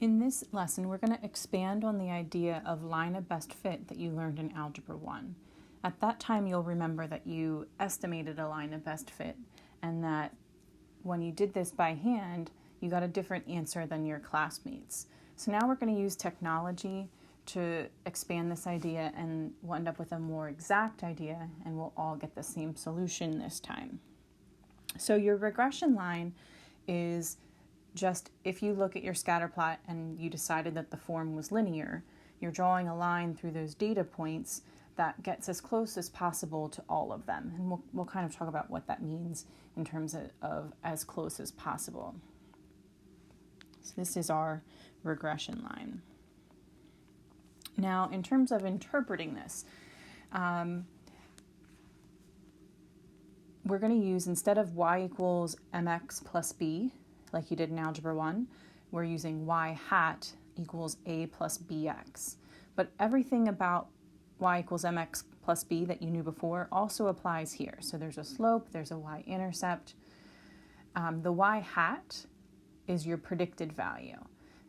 In this lesson, we're going to expand on the idea of line of best fit that you learned in Algebra 1. At that time, you'll remember that you estimated a line of best fit and that when you did this by hand, you got a different answer than your classmates. So now we're going to use technology to expand this idea, and we'll end up with a more exact idea, and we'll all get the same solution this time. So your regression line is just if you look at your scatter plot and you decided that the form was linear, you're drawing a line through those data points that gets as close as possible to all of them. And we'll kind of talk about what that means in terms of as close as possible. So this is our regression line. Now, in terms of interpreting this, we're going to use, instead of y equals mx plus b, like you did in Algebra 1, we're using y hat equals a plus bx. But everything about y equals mx plus b that you knew before also applies here. So there's a slope, there's a y-intercept. The y hat is your predicted value.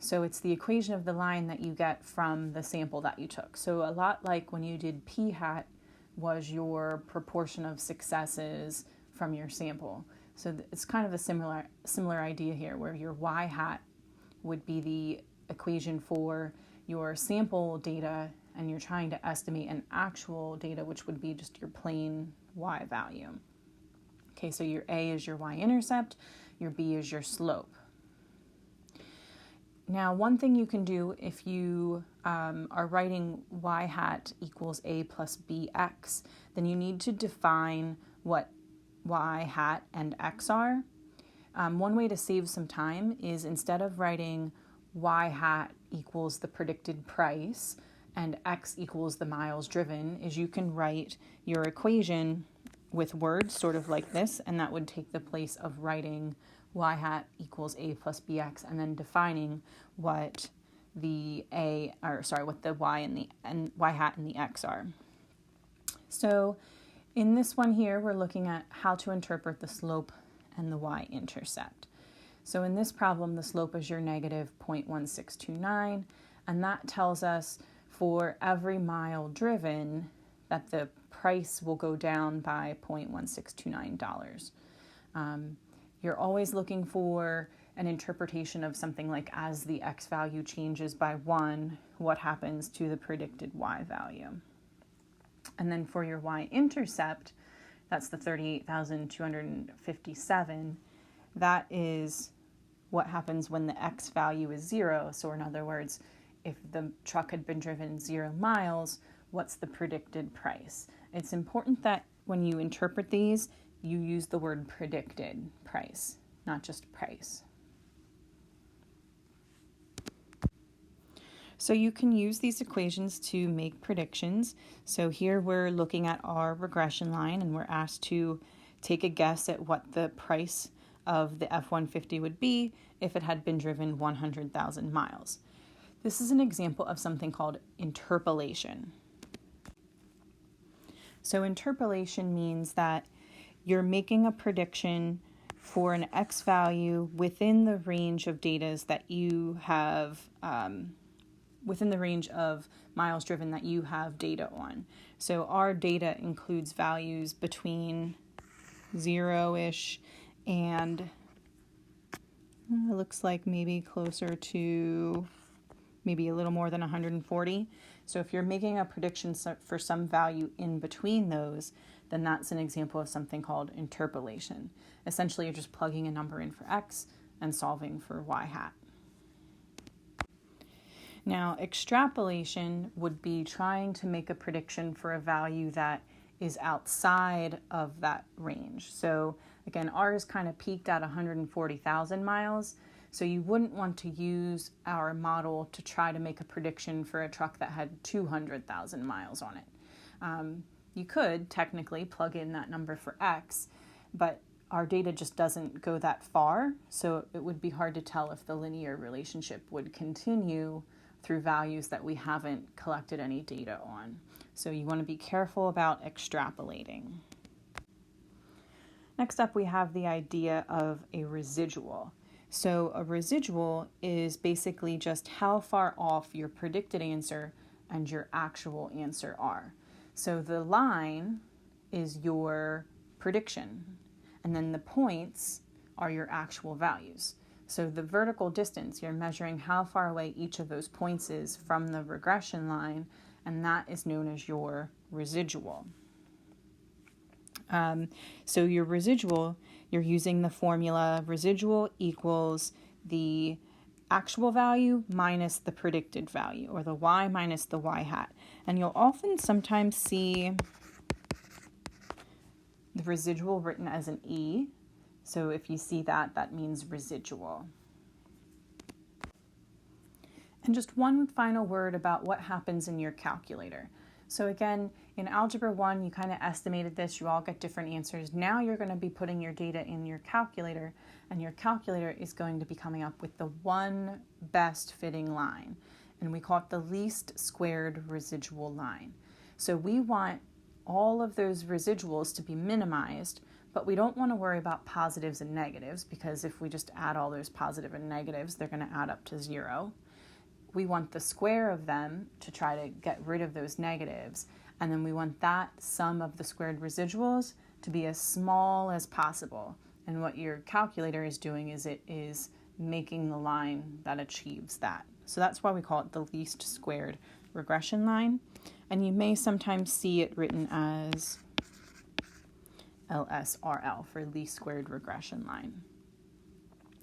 So it's the equation of the line that you get from the sample that you took. So a lot like when you did p hat was your proportion of successes from your sample. So it's kind of a similar idea here, where your y hat would be the equation for your sample data, and you're trying to estimate an actual data, which would be just your plain y value. Okay, so your a is your y-intercept, your b is your slope. Now, one thing you can do if you are writing y hat equals a plus bx, then you need to define what y hat and x are. One way to save some time is, instead of writing y hat equals the predicted price and x equals the miles driven, is you can write your equation with words sort of like this, and that would take the place of writing y hat equals a plus bx and then defining what the what the y and y hat and the x are. So in this one here, we're looking at how to interpret the slope and the y-intercept. So in this problem, the slope is your negative 0.1629, and that tells us for every mile driven that the price will go down by $0.1629. You're always looking for an interpretation of something like, as the x value changes by 1, what happens to the predicted y value. And then for your y-intercept, that's the 38,257. That is what happens when the x value is 0. So in other words, if the truck had been driven 0 miles, what's the predicted price? It's important that when you interpret these, you use the word predicted price, not just price. So you can use these equations to make predictions. So here we're looking at our regression line, and we're asked to take a guess at what the price of the F-150 would be if it had been driven 100,000 miles. This is an example of something called interpolation. So interpolation means that you're making a prediction for an x value within the range of data that you have, within the range of miles driven that you have data on. So our data includes values between 0-ish and it looks like maybe closer to maybe a little more than 140. So if you're making a prediction for some value in between those, then that's an example of something called interpolation. Essentially, you're just plugging a number in for x and solving for y hat. Now, extrapolation would be trying to make a prediction for a value that is outside of that range. So again, ours kind of peaked at 140,000 miles. So you wouldn't want to use our model to try to make a prediction for a truck that had 200,000 miles on it. You could technically plug in that number for x, but our data just doesn't go that far, so it would be hard to tell if the linear relationship would continue through values that we haven't collected any data on. So you want to be careful about extrapolating. Next up, we have the idea of a residual. So a residual is basically just how far off your predicted answer and your actual answer are. So the line is your prediction, and then the points are your actual values. So the vertical distance, you're measuring how far away each of those points is from the regression line, and that is known as your residual. So your residual, you're using the formula residual equals the actual value minus the predicted value, or the y minus the y hat. And you'll often sometimes see the residual written as an E. So if you see that, that means residual. And just one final word about what happens in your calculator. So again, in Algebra 1, you kind of estimated this. You all get different answers. Now you're going to be putting your data in your calculator, and your calculator is going to be coming up with the one best fitting line. And we call it the least squared residual line. So we want all of those residuals to be minimized, but we don't want to worry about positives and negatives, because if we just add all those positive and negatives, they're going to add up to 0. We want the square of them to try to get rid of those negatives, and then we want that sum of the squared residuals to be as small as possible. And what your calculator is doing is it is making the line that achieves that. So that's why we call it the least squared regression line. And you may sometimes see it written as LSRL, for least squared regression line.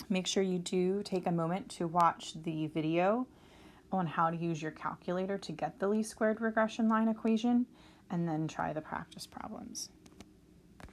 Make sure you do take a moment to watch the video on how to use your calculator to get the least squared regression line equation, and then try the practice problems.